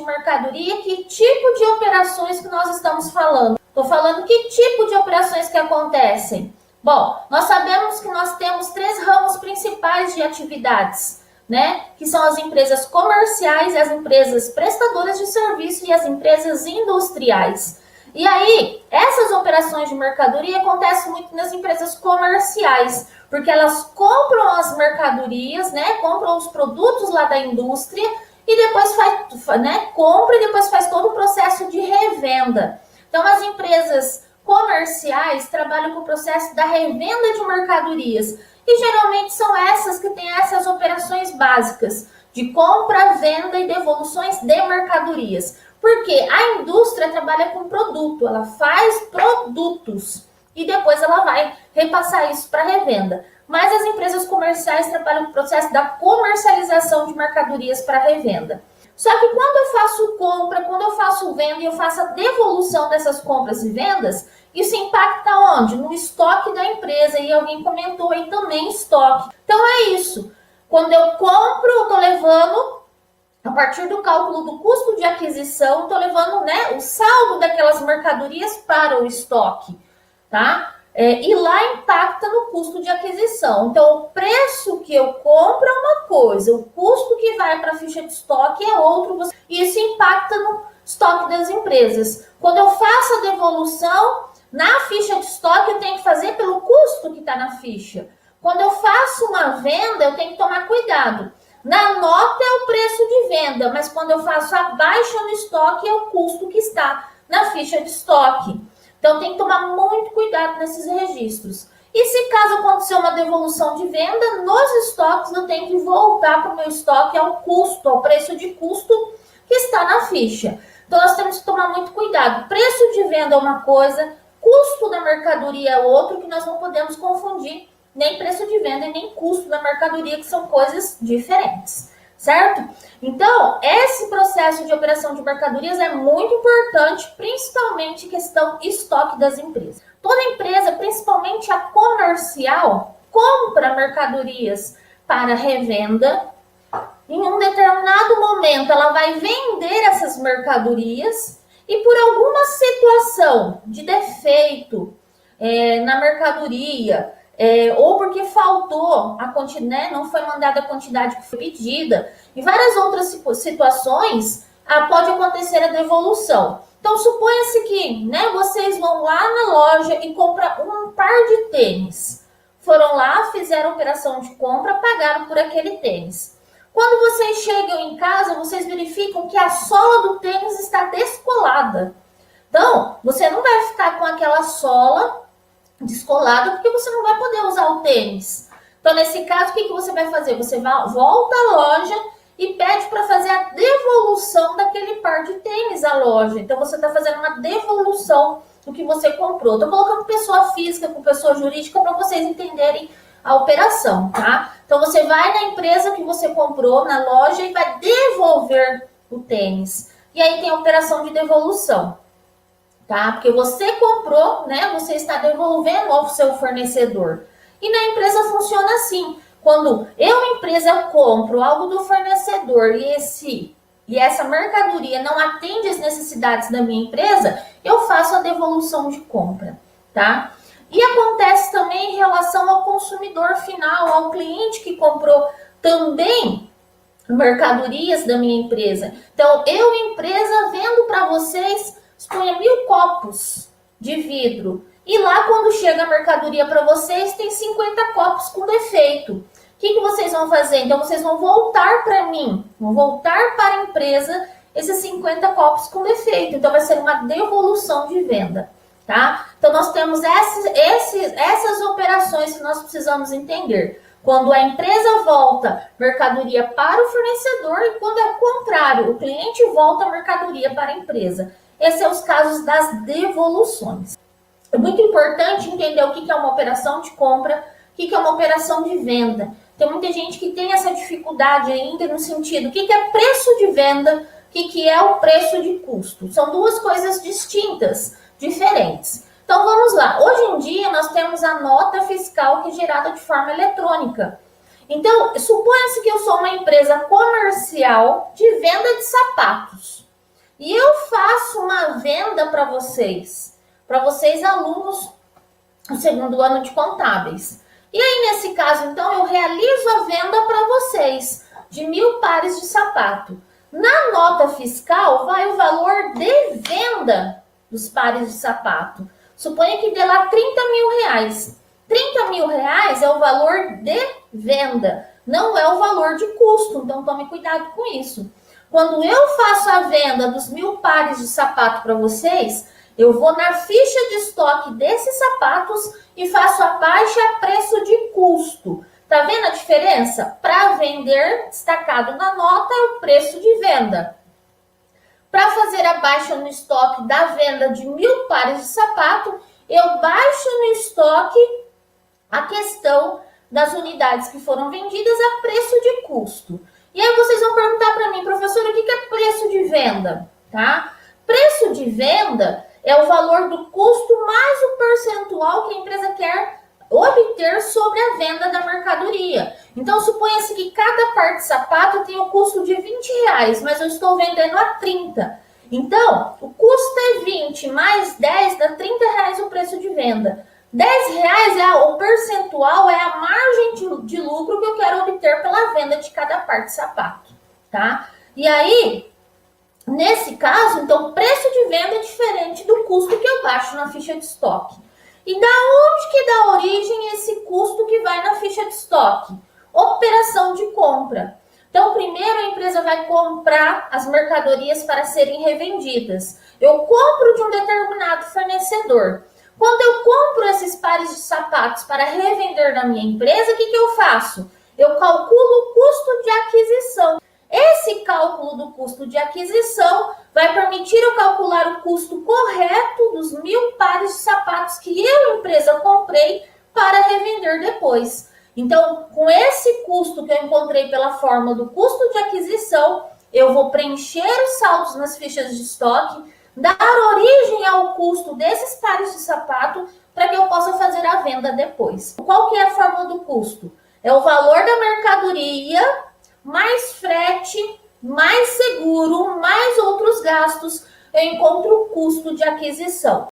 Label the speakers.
Speaker 1: mercadoria, que tipo de operações que nós estamos falando? Estou falando que tipo de operações que acontecem. Bom, nós sabemos que nós temos 3 ramos principais de atividades, né? Que são as empresas comerciais, as empresas prestadoras de serviço e as empresas industriais. E aí, essas operações de mercadoria acontecem muito nas empresas comerciais, porque elas compram as mercadorias, né? Compram os produtos lá da indústria e depois compra e depois faz todo o processo de revenda. Então, as empresas comerciais trabalham com o processo da revenda de mercadorias e geralmente são essas que têm essas operações básicas de compra, venda e devoluções de mercadorias. Porque a indústria trabalha com produto, ela faz produtos e depois ela vai repassar isso para revenda. Mas as empresas comerciais trabalham com o processo da comercialização de mercadorias para revenda. Só que quando eu faço compra, quando eu faço venda e eu faço a devolução dessas compras e vendas, isso impacta onde? No estoque da empresa. E alguém comentou aí também estoque. Então é isso. Quando eu compro, eu estou levando, a partir do cálculo do custo de aquisição, estou levando, né, o saldo daquelas mercadorias para o estoque, tá? E lá impacta no custo de aquisição. Então, o preço que eu compro é uma coisa, o custo que vai para a ficha de estoque é outro. E isso impacta no estoque das empresas. Quando eu faço a devolução, na ficha de estoque eu tenho que fazer pelo custo que está na ficha. Quando eu faço uma venda, eu tenho que tomar cuidado. Na nota é o preço de venda, mas quando eu faço a baixa no estoque é o custo que está na ficha de estoque. Então, tem que tomar muito cuidado nesses registros. E se caso acontecer uma devolução de venda, nos estoques eu tenho que voltar para o meu estoque ao custo, ao preço de custo que está na ficha. Então, nós temos que tomar muito cuidado. Preço de venda é uma coisa, custo da mercadoria é outro, que nós não podemos confundir nem preço de venda e nem custo da mercadoria, que são coisas diferentes. Certo? Então, esse processo de operação de mercadorias é muito importante, principalmente questão estoque das empresas. Toda empresa, principalmente a comercial, compra mercadorias para revenda. Em um determinado momento, ela vai vender essas mercadorias e por alguma situação de defeito na mercadoria, ou porque faltou a quantidade, né, não foi mandada a quantidade que foi pedida, e várias outras situações, pode acontecer a devolução. Então, suponha-se que, né, vocês vão lá na loja e compram um par de tênis. Foram lá, fizeram a operação de compra, pagaram por aquele tênis. Quando vocês chegam em casa, vocês verificam que a sola do tênis está descolada. Então, você não vai ficar com aquela sola descolado, porque você não vai poder usar o tênis. Então, nesse caso, o que você vai fazer? Você volta à loja e pede para fazer a devolução daquele par de tênis à loja. Então, você está fazendo uma devolução do que você comprou. Estou colocando pessoa física com pessoa jurídica para vocês entenderem a operação, tá? Então, você vai na empresa que você comprou, na loja, e vai devolver o tênis. E aí tem a operação de devolução. Tá? Porque você comprou, né? Você está devolvendo ao seu fornecedor. E na empresa funciona assim. Quando eu, empresa, compro algo do fornecedor e essa mercadoria não atende às necessidades da minha empresa, eu faço a devolução de compra, tá? E acontece também em relação ao consumidor final, ao cliente que comprou também mercadorias da minha empresa. Então, eu, empresa, vendo para vocês, exponha 1000 copos de vidro. E lá, quando chega a mercadoria para vocês, tem 50 copos com defeito. O que vocês vão fazer? Então, vocês vão voltar para mim, vão voltar para a empresa esses 50 copos com defeito. Então, vai ser uma devolução de venda, tá? Então, nós temos essas operações que nós precisamos entender. Quando a empresa volta mercadoria para o fornecedor e quando é o contrário, o cliente volta a mercadoria para a empresa. Esses são os casos das devoluções. É muito importante entender o que é uma operação de compra, o que é uma operação de venda. Tem muita gente que tem essa dificuldade ainda no sentido, o que é preço de venda, o que é o preço de custo. São duas coisas distintas, diferentes. Então vamos lá. Hoje em dia nós temos a nota fiscal que é gerada de forma eletrônica. Então, suponha-se que eu sou uma empresa comercial de venda de sapatos. e eu faço uma venda para vocês alunos do segundo ano de contábeis. E aí, nesse caso, então, eu realizo a venda para vocês de 1.000 pares de sapato. Na nota fiscal vai o valor de venda dos pares de sapato. Suponha que dê lá 30 mil reais. 30 mil reais é o valor de venda, não é o valor de custo, então tome cuidado com isso. Quando eu faço a venda dos 1.000 pares de sapato para vocês, eu vou na ficha de estoque desses sapatos e faço a baixa a preço de custo. Tá vendo a diferença? Para vender, destacado na nota, é o preço de venda. Para fazer a baixa no estoque da venda de 1.000 pares de sapato, eu baixo no estoque a questão das unidades que foram vendidas a preço de custo. E aí vocês vão perguntar para mim, professora, o que é preço de venda? Tá? Preço de venda é o valor do custo mais o percentual que a empresa quer obter sobre a venda da mercadoria. Então, suponha-se que cada par de sapato tem o custo de 20 reais, mas eu estou vendendo a 30. Então, o custo é 20 mais 10 dá 30 reais o preço de venda. 10 reais o percentual, é a margem de lucro que eu quero obter pela venda de cada par de sapato, tá? E aí, nesse caso, então, o preço de venda é diferente do custo que eu baixo na ficha de estoque. E da onde que dá origem esse custo que vai na ficha de estoque? Operação de compra. Então, primeiro a empresa vai comprar as mercadorias para serem revendidas. Eu compro de um determinado fornecedor. Quando eu compro esses pares de sapatos para revender na minha empresa, o que eu faço? Eu calculo o custo de aquisição. Esse cálculo do custo de aquisição vai permitir eu calcular o custo correto dos 1.000 pares de sapatos que eu, empresa, comprei para revender depois. Então, com esse custo que eu encontrei pela fórmula do custo de aquisição, eu vou preencher os saldos nas fichas de estoque, dar origem ao custo desses pares de sapato para que eu possa fazer a venda depois. Qual que é a fórmula do custo? É o valor da mercadoria mais frete, mais seguro, mais outros gastos, eu encontro o custo de aquisição.